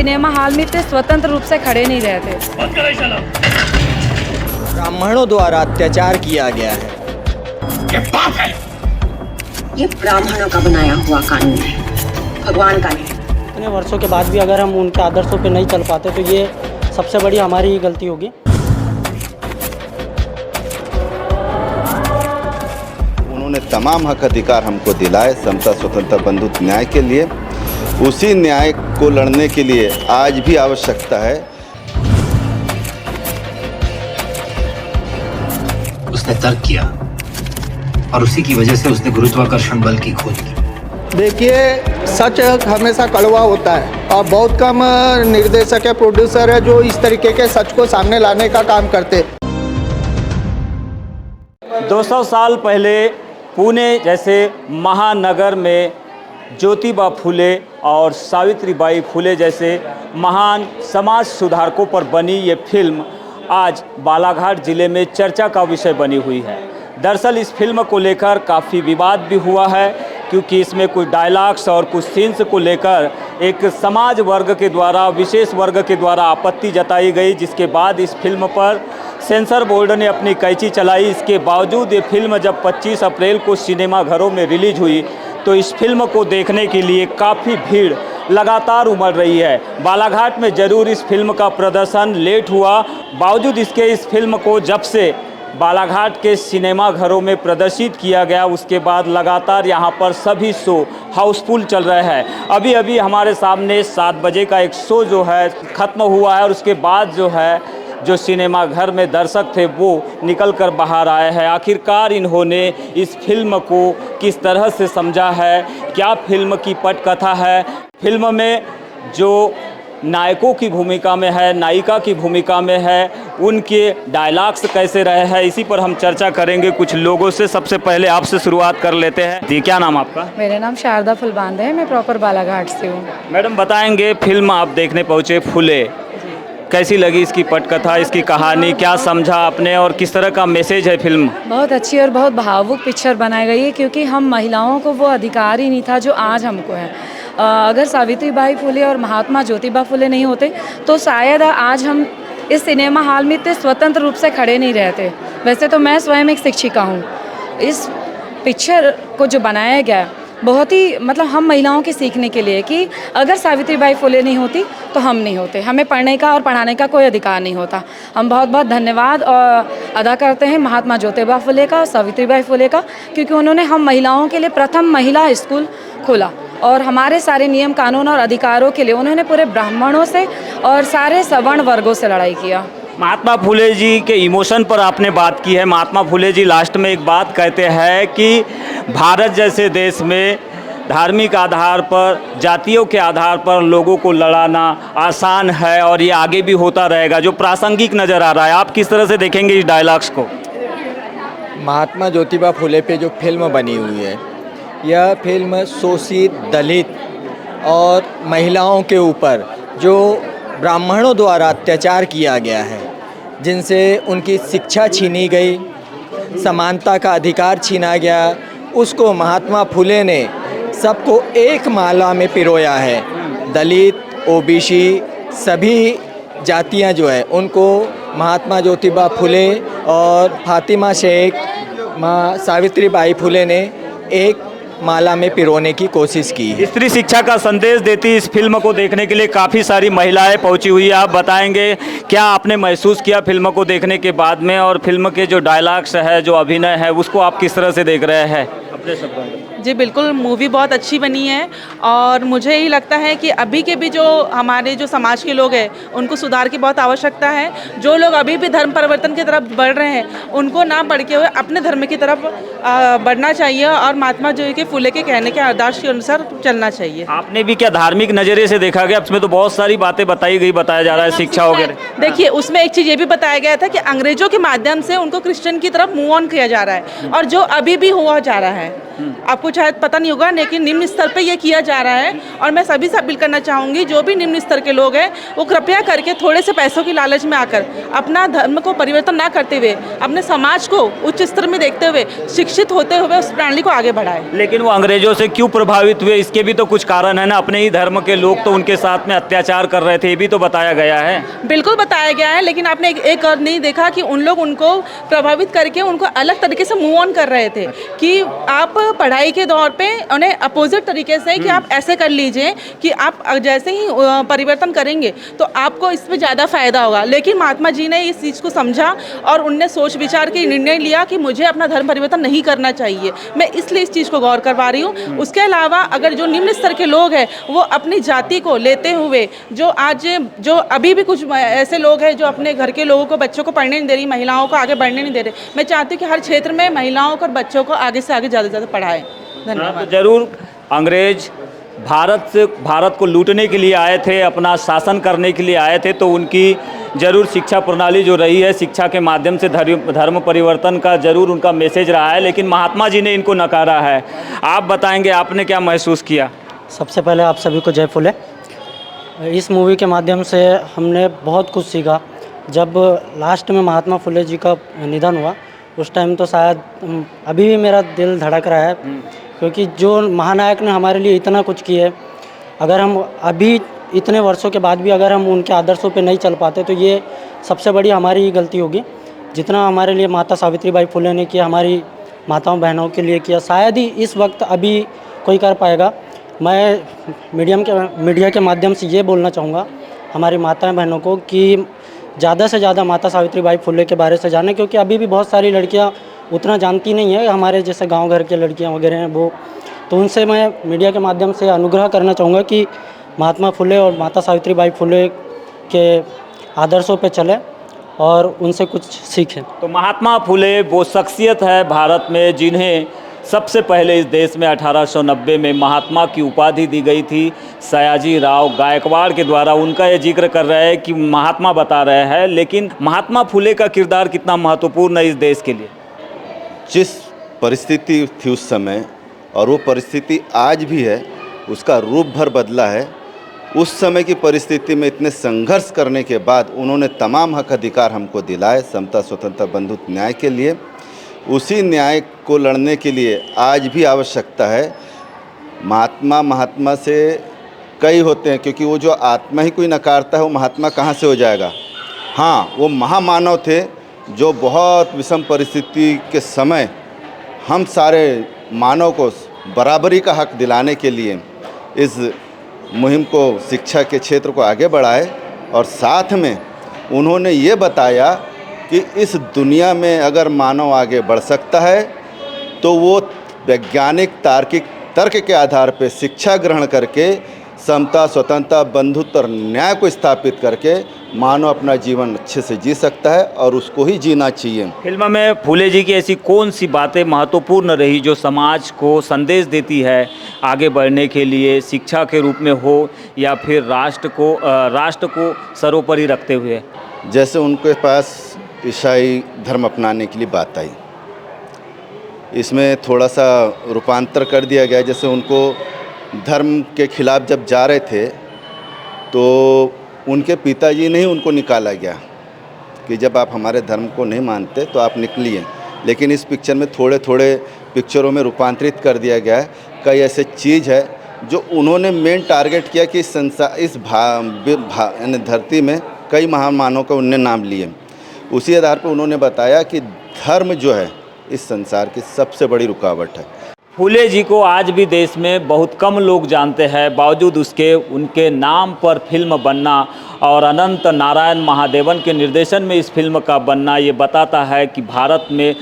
Cinema hall में इतने स्वतंत्र रूप से खड़े नहीं रहते। ब्राह्मणों द्वारा अत्याचार किया गया है। ये पाप है। ये ब्राह्मणों का बनाया हुआ कानून है, भगवान का नहीं। इतने वर्षों के बाद भी अगर हम उनके आदर्शों पे नहीं चल पाते तो ये सबसे बड़ी हमारी ही गलती होगी। उन्होंने तमाम हक अधिकार हमको दिलाए समता स्वतंत्रता बंधुत्व न्याय के लिए। उसी न्याय को लड़ने के लिए आज भी आवश्यकता है। उसने तर्क किया और उसी की वजह से उसने गुरुत्वाकर्षण बल की खोज की। देखिए, सच हमेशा कड़वा होता है और बहुत कम निर्देशक या प्रोड्यूसर है जो इस तरीके के सच को सामने लाने का काम करते। 200 साल पहले पुणे जैसे महानगर में ज्योतिबा फुले और सावित्रीबाई फुले जैसे महान समाज सुधारकों पर बनी ये फिल्म आज बालाघाट ज़िले में चर्चा का विषय बनी हुई है। दरअसल इस फिल्म को लेकर काफ़ी विवाद भी हुआ है, क्योंकि इसमें कुछ डायलॉग्स और कुछ सीन्स को लेकर एक समाज वर्ग के द्वारा, विशेष वर्ग के द्वारा आपत्ति जताई गई, जिसके बाद इस फिल्म पर सेंसर बोर्ड ने अपनी कैंची चलाई। इसके बावजूद ये फिल्म जब 25 अप्रैल को सिनेमाघरों में रिलीज हुई तो इस फिल्म को देखने के लिए काफ़ी भीड़ लगातार उमड़ रही है। बालाघाट में ज़रूर इस फिल्म का प्रदर्शन लेट हुआ, बावजूद इसके इस फिल्म को जब से बालाघाट के सिनेमाघरों में प्रदर्शित किया गया उसके बाद लगातार यहाँ पर सभी शो हाउसफुल चल रहे हैं। अभी अभी हमारे सामने 7 बजे का एक शो जो है ख़त्म हुआ है और उसके बाद जो है जो सिनेमा घर में दर्शक थे वो निकल कर बाहर आए हैं। आखिरकार इन्होंने इस फिल्म को किस तरह से समझा है, क्या फिल्म की पटकथा है, फिल्म में जो नायकों की भूमिका में है, नायिका की भूमिका में है, उनके डायलॉग्स कैसे रहे हैं, इसी पर हम चर्चा करेंगे कुछ लोगों से। सबसे पहले आपसे शुरुआत कर लेते हैं। जी, क्या नाम आपका? मेरा नाम शारदा फुलबांदे है, मैं प्रॉपर बालाघाट से हूँ। मैडम बताएंगे, फिल्म आप देखने पहुँचे फुले, कैसी लगी इसकी पटकथा, इसकी कहानी, क्या समझा आपने और किस तरह का मैसेज है फिल्म? बहुत अच्छी और बहुत भावुक पिक्चर बनाई गई है, क्योंकि हम महिलाओं को वो अधिकार ही नहीं था जो आज हमको है। अगर सावित्रीबाई फुले और महात्मा ज्योतिबा फुले नहीं होते तो शायद आज हम इस सिनेमा हॉल में इतने स्वतंत्र रूप से खड़े नहीं रहते। वैसे तो मैं स्वयं एक शिक्षिका हूँ। इस पिक्चर को जो बनाया गया बहुत ही हम महिलाओं के सीखने के लिए कि अगर सावित्रीबाई फुले नहीं होती तो हम नहीं होते, हमें पढ़ने का और पढ़ाने का कोई अधिकार नहीं होता। हम बहुत बहुत धन्यवाद अदा करते हैं महात्मा ज्योतिबा फुले का, सावित्रीबाई फुले का, क्योंकि उन्होंने हम महिलाओं के लिए प्रथम महिला स्कूल खोला और हमारे सारे नियम कानून और अधिकारों के लिए उन्होंने पूरे ब्राह्मणों से और सारे सवर्ण वर्गों से लड़ाई किया। महात्मा फुले जी के इमोशन पर आपने बात की है। महात्मा फुले जी लास्ट में एक बात कहते हैं कि भारत जैसे देश में धार्मिक आधार पर, जातियों के आधार पर लोगों को लड़ाना आसान है और ये आगे भी होता रहेगा, जो प्रासंगिक नज़र आ रहा है। आप किस तरह से देखेंगे इस डायलॉग्स को? महात्मा ज्योतिबा फुले पे जो फिल्म बनी हुई है, यह फिल्म शोषित, दलित और महिलाओं के ऊपर जो ब्राह्मणों द्वारा अत्याचार किया गया है, जिनसे उनकी शिक्षा छीनी गई, समानता का अधिकार छीना गया, उसको महात्मा फुले ने सबको एक माला में पिरोया है। दलित, ओबीसी सभी जातियां जो है उनको महात्मा ज्योतिबा फुले और फातिमा शेख, माँ सावित्रीबाई फुले ने एक माला में पिरोने की कोशिश की है। स्त्री शिक्षा का संदेश देती इस फिल्म को देखने के लिए काफ़ी सारी महिलाएं पहुंची हुई है। आप बताएंगे, क्या आपने महसूस किया फिल्म को देखने के बाद में, और फिल्म के जो डायलॉग्स है, जो अभिनय है, उसको आप किस तरह से देख रहे हैं अपने शब्दों में? जी बिल्कुल, मूवी बहुत अच्छी बनी है और मुझे यही लगता है कि अभी के भी जो हमारे जो समाज के लोग हैं उनको सुधार की बहुत आवश्यकता है। जो लोग अभी भी धर्म परिवर्तन की तरफ बढ़ रहे हैं उनको ना बढ़ के हुए अपने धर्म की तरफ बढ़ना चाहिए और महात्मा जी के फुले के कहने के आदर्श के अनुसार चलना चाहिए। आपने भी क्या धार्मिक नज़रिए से देखा गया? उसमें तो बहुत सारी बातें बताई गई, बताया जा रहा है, शिक्षा वगैरह। देखिए, उसमें एक चीज़ ये भी बताया गया था कि अंग्रेजों के माध्यम से उनको क्रिश्चियन की तरफ मूव ऑन किया जा रहा है और जो अभी भी हुआ जा रहा है। आपको शायद पता नहीं होगा, लेकिन निम्न स्तर पे ये किया जा रहा है। और मैं सभी से अपील करना चाहूँगी, जो भी निम्न स्तर के लोग हैं वो कृपया करके थोड़े से पैसों की लालच में आकर अपना धर्म को परिवर्तन ना करते हुए अपने समाज को उच्च स्तर में देखते हुए शिक्षित होते हुए उस प्रणाली को आगे बढ़ाए। लेकिन वो अंग्रेजों से क्यों प्रभावित हुए, इसके भी तो कुछ कारण है ना। अपने ही धर्म के लोग तो उनके साथ में अत्याचार कर रहे थे, ये भी तो बताया गया है। बिल्कुल बताया गया है, लेकिन आपने एक और नहीं देखा कि उन लोग उनको प्रभावित करके उनको अलग तरीके से मूव ऑन कर रहे थे कि आप पढ़ाई के दौर पे उन्हें अपोजिट तरीके से कि आप ऐसे कर लीजिए कि आप जैसे ही परिवर्तन करेंगे तो आपको इसमें ज़्यादा फायदा होगा। लेकिन महात्मा जी ने इस चीज़ को समझा और उनने सोच विचार के निर्णय लिया कि मुझे अपना धर्म परिवर्तन नहीं करना चाहिए। मैं इसलिए इस चीज़ को गौर करवा रही हूँ। उसके अलावा अगर जो निम्न स्तर के लोग हैं वो अपनी जाति को लेते हुए जो अभी भी कुछ ऐसे लोग हैं जो अपने घर के लोगों को, बच्चों को पढ़ने नहीं दे रही, महिलाओं को आगे बढ़ने नहीं दे रहे। मैं चाहती हूँ कि हर क्षेत्र में महिलाओं को और बच्चों को आगे से आगे ज़्यादा से ज़्यादा पढ़ाएं। धन्यवाद। तो जरूर अंग्रेज भारत को लूटने के लिए आए थे, अपना शासन करने के लिए आए थे, तो उनकी जरूर शिक्षा प्रणाली जो रही है, शिक्षा के माध्यम से धर्म परिवर्तन का जरूर उनका मैसेज रहा है। लेकिन महात्मा जी ने इनको नकारा है। आप बताएंगे आपने क्या महसूस किया? सबसे पहले आप सभी को जय फुले। इस मूवी के माध्यम से हमने बहुत कुछ सीखा। जब लास्ट में महात्मा फुले जी का निधन हुआ उस टाइम तो शायद अभी भी मेरा दिल धड़क रहा है, क्योंकि जो महानायक ने हमारे लिए इतना कुछ किया, अगर हम अभी इतने वर्षों के बाद भी अगर हम उनके आदर्शों पे नहीं चल पाते तो ये सबसे बड़ी हमारी ही गलती होगी। जितना हमारे लिए माता सावित्रीबाई फुले ने किया, हमारी माताओं बहनों के लिए किया, शायद ही इस वक्त अभी कोई कर पाएगा। मैं मीडिया के माध्यम से ये बोलना चाहूँगा हमारी माताएं बहनों को कि ज़्यादा से ज़्यादा माता सावित्रीबाई फुले के बारे से जानें, क्योंकि अभी भी बहुत सारी लड़कियाँ उतना जानती नहीं है। हमारे जैसे गांव घर के लड़कियाँ वगैरह हैं वो, तो उनसे मैं मीडिया के माध्यम से अनुग्रह करना चाहूँगा कि महात्मा फुले और माता सावित्रीबाई फुले के आदर्शों पे चलें और उनसे कुछ सीखें। तो महात्मा फुले वो शख्सियत है भारत में जिन्हें सबसे पहले इस देश में 1890 में महात्मा की उपाधि दी गई थी। सयाजी राव गायकवाड़ के द्वारा उनका ये जिक्र कर रहे हैं कि महात्मा बता रहे हैं, लेकिन महात्मा फुले का किरदार कितना महत्वपूर्ण है इस देश के लिए। जिस परिस्थिति थी उस समय और वो परिस्थिति आज भी है, उसका रूप भर बदला है। उस समय की परिस्थिति में इतने संघर्ष करने के बाद उन्होंने तमाम हक अधिकार हमको दिलाए, समता स्वतंत्रता बंधुत्व न्याय के लिए। उसी न्याय को लड़ने के लिए आज भी आवश्यकता है। महात्मा से कई होते हैं, क्योंकि वो जो आत्मा ही कोई नकारता है वो महात्मा कहाँ से हो जाएगा। हाँ, वो महामानव थे जो बहुत विषम परिस्थिति के समय हम सारे मानव को बराबरी का हक दिलाने के लिए इस मुहिम को, शिक्षा के क्षेत्र को आगे बढ़ाए। और साथ में उन्होंने ये बताया कि इस दुनिया में अगर मानव आगे बढ़ सकता है तो वो वैज्ञानिक तार्किक तर्क के आधार पर शिक्षा ग्रहण करके समता स्वतंत्रता बंधुत्व और न्याय को स्थापित करके मानव अपना जीवन अच्छे से जी सकता है और उसको ही जीना चाहिए। फिल्म में फुले जी की ऐसी कौन सी बातें महत्वपूर्ण रही जो समाज को संदेश देती है आगे बढ़ने के लिए, शिक्षा के रूप में हो या फिर राष्ट्र को सर्वोपरि रखते हुए? जैसे उनके पास ईसाई धर्म अपनाने के लिए बात आई, इसमें थोड़ा सा रूपांतर कर दिया गया। जैसे उनको धर्म के खिलाफ जब जा रहे थे तो उनके पिताजी ने ही उनको निकाला गया कि जब आप हमारे धर्म को नहीं मानते तो आप निकलिए। लेकिन इस पिक्चर में थोड़े थोड़े पिक्चरों में रूपांतरित कर दिया गया है। कई ऐसे चीज़ है जो उन्होंने मेन टारगेट किया कि संसार इस धरती में कई महान मानवों का उनने नाम लिए। उसी आधार पर उन्होंने बताया कि धर्म जो है इस संसार की सबसे बड़ी रुकावट है। फुले जी को आज भी देश में बहुत कम लोग जानते हैं, बावजूद उसके उनके नाम पर फिल्म बनना और अनंत नारायण महादेवन के निर्देशन में इस फिल्म का बनना ये बताता है कि भारत में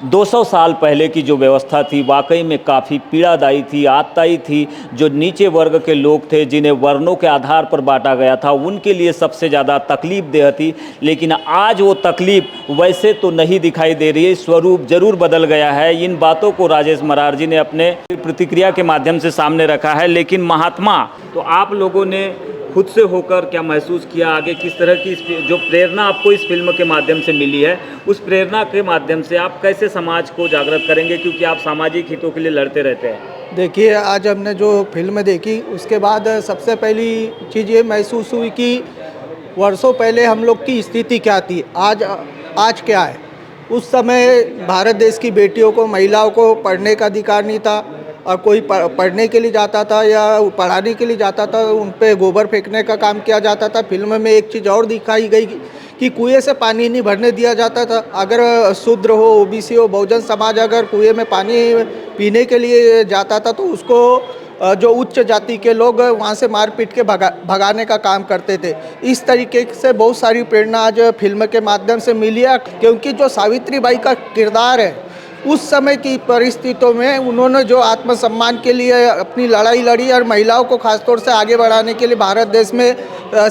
200 साल पहले की जो व्यवस्था थी वाकई में काफ़ी पीड़ादायी थी, आतताई थी। जो नीचे वर्ग के लोग थे जिन्हें वर्णों के आधार पर बांटा गया था उनके लिए सबसे ज़्यादा तकलीफ देह थी। लेकिन आज वो तकलीफ वैसे तो नहीं दिखाई दे रही है, स्वरूप जरूर बदल गया है। इन बातों को राजेश मरार जी ने अपने प्रतिक्रिया के माध्यम से सामने रखा है। लेकिन महात्मा तो आप लोगों ने खुद से होकर क्या महसूस किया, आगे किस तरह की जो प्रेरणा आपको इस फिल्म के माध्यम से मिली है, उस प्रेरणा के माध्यम से आप कैसे समाज को जागृत करेंगे, क्योंकि आप सामाजिक हितों के लिए लड़ते रहते हैं। देखिए, आज हमने जो फिल्म देखी उसके बाद सबसे पहली चीज़ ये महसूस हुई कि वर्षों पहले हम लोग की स्थिति क्या थी, आज क्या है। उस समय भारत देश की बेटियों को, महिलाओं को पढ़ने का अधिकार नहीं था, और कोई पढ़ने के लिए जाता था या पढ़ाने के लिए जाता था उन पे गोबर फेंकने का काम किया जाता था। फिल्म में एक चीज़ और दिखाई गई कि कुएं से पानी नहीं भरने दिया जाता था। अगर शूद्र हो, ओबीसी हो, बहुजन समाज अगर कुएं में पानी पीने के लिए जाता था तो उसको जो उच्च जाति के लोग वहाँ से मार पीट के भगाने का काम करते थे। इस तरीके से बहुत सारी प्रेरणा आज फिल्म के माध्यम से मिली है, क्योंकि जो सावित्रीबाई का किरदार है उस समय की परिस्थितियों में उन्होंने जो आत्मसम्मान के लिए अपनी लड़ाई लड़ी और महिलाओं को खासतौर से आगे बढ़ाने के लिए भारत देश में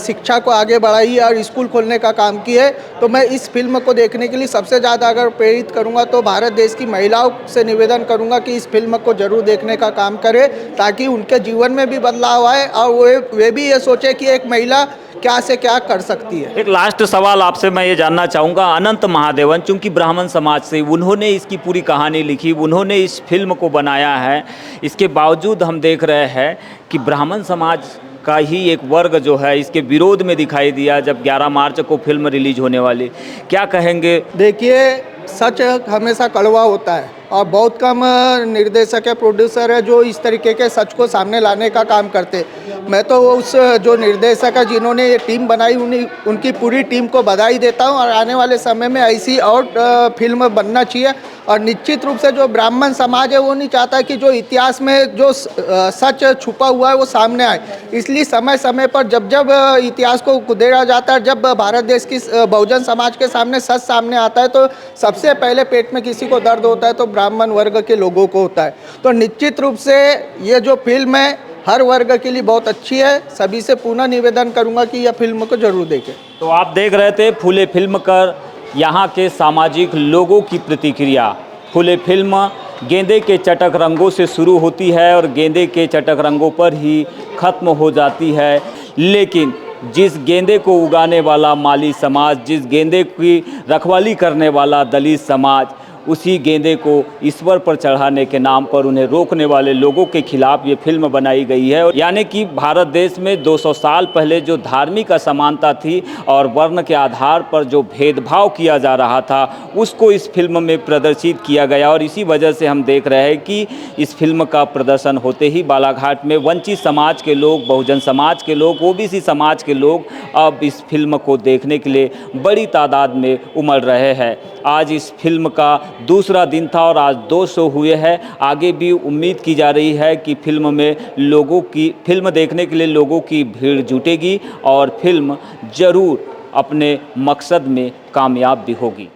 शिक्षा को आगे बढ़ाई और स्कूल खोलने का काम किया है। तो मैं इस फिल्म को देखने के लिए सबसे ज़्यादा अगर प्रेरित करूंगा तो भारत देश की महिलाओं से निवेदन करूंगा कि इस फिल्म को ज़रूर देखने का काम करें, ताकि उनके जीवन में भी बदलाव आए और वे भी ये सोचे कि एक महिला क्या से क्या कर सकती है। एक लास्ट सवाल आपसे मैं ये जानना चाहूँगा, अनंत महादेवन चूँकि ब्राह्मण समाज से, उन्होंने इसकी पूरी कहानी लिखी, उन्होंने इस फिल्म को बनाया है, इसके बावजूद हम देख रहे हैं कि ब्राह्मण समाज का ही एक वर्ग जो है इसके विरोध में दिखाई दिया जब 11 मार्च को फिल्म रिलीज होने वाली। क्या कहेंगे? देखिए, सच हमेशा कड़वा होता है और बहुत कम निर्देशक या प्रोड्यूसर है जो इस तरीके के सच को सामने लाने का काम करते। मैं तो उस जो निर्देशक है जिन्होंने ये टीम बनाई उनकी पूरी टीम को बधाई देता हूँ और आने वाले समय में ऐसी और फिल्म बनना चाहिए। और निश्चित रूप से जो ब्राह्मण समाज है वो नहीं चाहता कि जो इतिहास में जो सच छुपा हुआ है वो सामने आए, इसलिए समय समय पर जब जब इतिहास को कुदेरा जाता है, जब भारत देश की बहुजन समाज के सामने सच सामने आता है तो सबसे पहले पेट में किसी को दर्द होता है तो ब्राह्मण वर्ग के लोगों को होता है। तो निश्चित रूप से ये जो फिल्म है हर वर्ग के लिए बहुत अच्छी है। सभी से पुनः निवेदन करूंगा कि यह फिल्म को जरूर देखें। तो आप देख रहे थे फूले फिल्म कर यहाँ के सामाजिक लोगों की प्रतिक्रिया। फूले फिल्म गेंदे के चटक रंगों से शुरू होती है और गेंदे के चटक रंगों पर ही ख़त्म हो जाती है, लेकिन जिस गेंदे को उगाने वाला माली समाज, जिस गेंदे की रखवाली करने वाला दलित समाज, उसी गेंदे को ईश्वर पर चढ़ाने के नाम पर उन्हें रोकने वाले लोगों के खिलाफ ये फिल्म बनाई गई है। यानी कि भारत देश में 200 साल पहले जो धार्मिक असमानता थी और वर्ण के आधार पर जो भेदभाव किया जा रहा था उसको इस फिल्म में प्रदर्शित किया गया। और इसी वजह से हम देख रहे हैं कि इस फिल्म का प्रदर्शन होते ही बालाघाट में वंचित समाज के लोग, बहुजन समाज के लोग, ओबीसी समाज के लोग अब इस फिल्म को देखने के लिए बड़ी तादाद में उमड़ रहे हैं। आज इस फिल्म का दूसरा दिन था और आज 2 शो हुए हैं। आगे भी उम्मीद की जा रही है कि फिल्म देखने के लिए लोगों की भीड़ जुटेगी और फिल्म जरूर अपने मकसद में कामयाब भी होगी।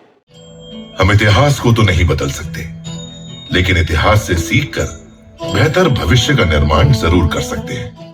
हम इतिहास को तो नहीं बदल सकते, लेकिन इतिहास से सीखकर बेहतर भविष्य का निर्माण जरूर कर सकते हैं।